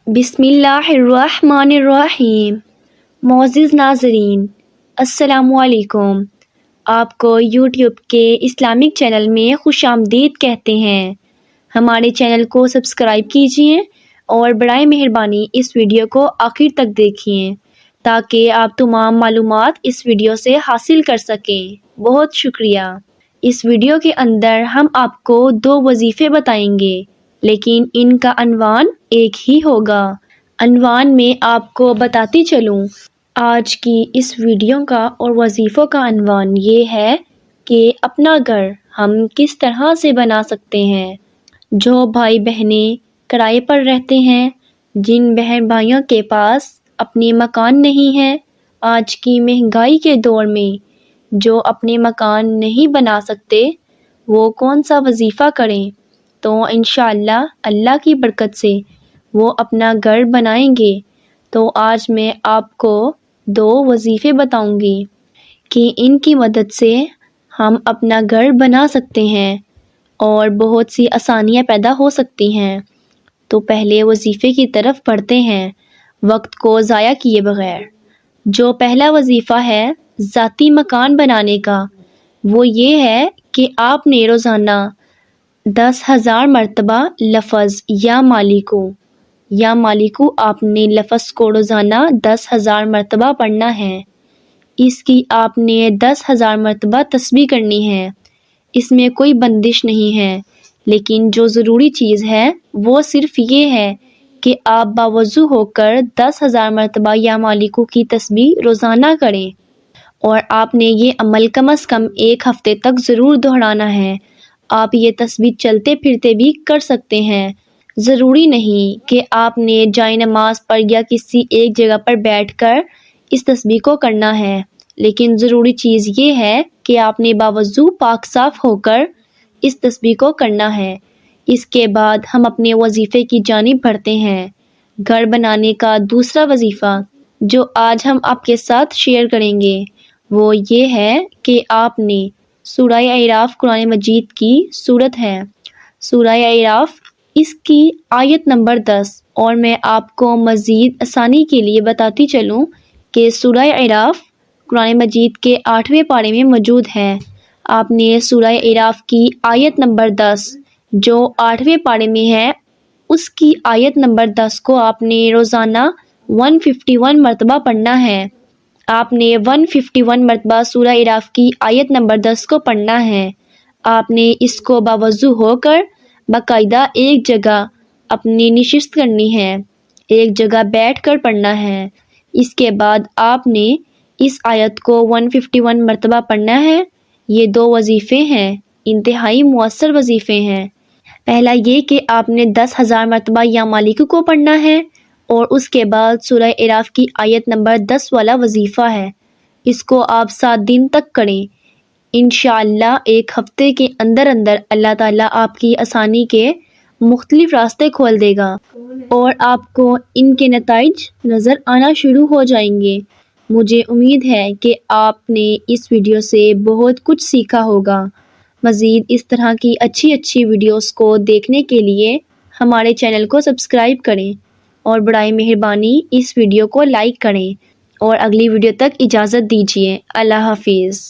بسم اللہ الرحمن الرحیم۔ معزز ناظرین، السلام علیکم۔ آپ کو یوٹیوب کے اسلامک چینل میں خوش آمدید کہتے ہیں۔ ہمارے چینل کو سبسکرائب کیجئے اور برائے مہربانی اس ویڈیو کو آخر تک دیکھیں تاکہ آپ تمام معلومات اس ویڈیو سے حاصل کر سکیں۔ بہت شکریہ۔ اس ویڈیو کے اندر ہم آپ کو 2 وظیفے بتائیں گے، لیکن ان کا عنوان ایک ہی ہوگا۔ عنوان میں آپ کو بتاتی چلوں، آج کی اس ویڈیو کا اور وظیفوں کا عنوان یہ ہے کہ اپنا گھر ہم کس طرح سے بنا سکتے ہیں۔ جو بھائی بہنیں کرائے پر رہتے ہیں، جن بہن بھائیوں کے پاس اپنے مکان نہیں ہیں، آج کی مہنگائی کے دور میں جو اپنے مکان نہیں بنا سکتے، وہ کون سا وظیفہ کریں تو انشاءاللہ اللہ کی برکت سے وہ اپنا گھر بنائیں گے۔ تو آج میں آپ کو 2 وظیفے بتاؤں گی کہ ان کی مدد سے ہم اپنا گھر بنا سکتے ہیں اور بہت سی آسانیاں پیدا ہو سکتی ہیں۔ تو پہلے وظیفے کی طرف بڑھتے ہیں وقت کو ضائع کیے بغیر۔ جو پہلا وظیفہ ہے ذاتی مکان بنانے کا، وہ یہ ہے کہ آپ نے روزانہ 10,000 مرتبہ لفظ یا مالکو آپ نے لفظ کو روزانہ 10,000 مرتبہ پڑھنا ہے۔ اس کی آپ نے 10,000 مرتبہ تسبیح کرنی ہے۔ اس میں کوئی بندش نہیں ہے، لیکن جو ضروری چیز ہے وہ صرف یہ ہے کہ آپ باوضو ہو کر 10,000 مرتبہ یا مالکو کی تسبیح روزانہ کریں، اور آپ نے یہ عمل کم از کم 1 ہفتے تک ضرور دہرانا ہے۔ آپ یہ تسبیح چلتے پھرتے بھی کر سکتے ہیں۔ ضروری نہیں کہ آپ نے جائے نماز پر یا کسی ایک جگہ پر بیٹھ کر اس تسبیح کو کرنا ہے، لیکن ضروری چیز یہ ہے کہ آپ نے باوضو پاک صاف ہو کر اس تسبیح کو کرنا ہے۔ اس کے بعد ہم اپنے وظیفے کی جانب بڑھتے ہیں۔ گھر بنانے کا دوسرا وظیفہ جو آج ہم آپ کے ساتھ شیئر کریں گے وہ یہ ہے کہ آپ نے سورہ اعراف قرآن مجید کی سورت ہے، سورہ اعراف، اس کی آیت نمبر 10، اور میں آپ کو مزید آسانی کے لیے بتاتی چلوں کہ سورہ اعراف قرآن مجید کے 8ویں پارے میں موجود ہے۔ آپ نے سورہ اعراف کی آیت نمبر 10 جو 8ویں پارے میں ہے، اس کی آیت نمبر 10 کو آپ نے روزانہ 151 مرتبہ پڑھنا ہے۔ آپ نے 151 مرتبہ سورہ اعراف کی آیت نمبر 10 کو پڑھنا ہے۔ آپ نے اس کو باوضو ہو کر باقاعدہ ایک جگہ اپنی نشست کرنی ہے، ایک جگہ بیٹھ کر پڑھنا ہے۔ اس کے بعد آپ نے اس آیت کو 151 مرتبہ پڑھنا ہے۔ یہ 2 وظیفے ہیں، انتہائی مؤثر وظیفے ہیں۔ پہلا یہ کہ آپ نے 10,000 مرتبہ یا مالک کو پڑھنا ہے، اور اس کے بعد سورہ اعراف کی آیت نمبر 10 والا وظیفہ ہے۔ اس کو آپ 7 دن تک کریں۔ انشاءاللہ 1 ہفتے کے اندر اللہ تعالیٰ آپ کی آسانی کے مختلف راستے کھول دے گا اور آپ کو ان کے نتائج نظر آنا شروع ہو جائیں گے۔ مجھے امید ہے کہ آپ نے اس ویڈیو سے بہت کچھ سیکھا ہوگا۔ مزید اس طرح کی اچھی ویڈیوز کو دیکھنے کے لیے ہمارے چینل کو سبسکرائب کریں اور برائے مہربانی اس ویڈیو کو لائک کریں، اور اگلی ویڈیو تک اجازت دیجیے۔ اللہ حافظ۔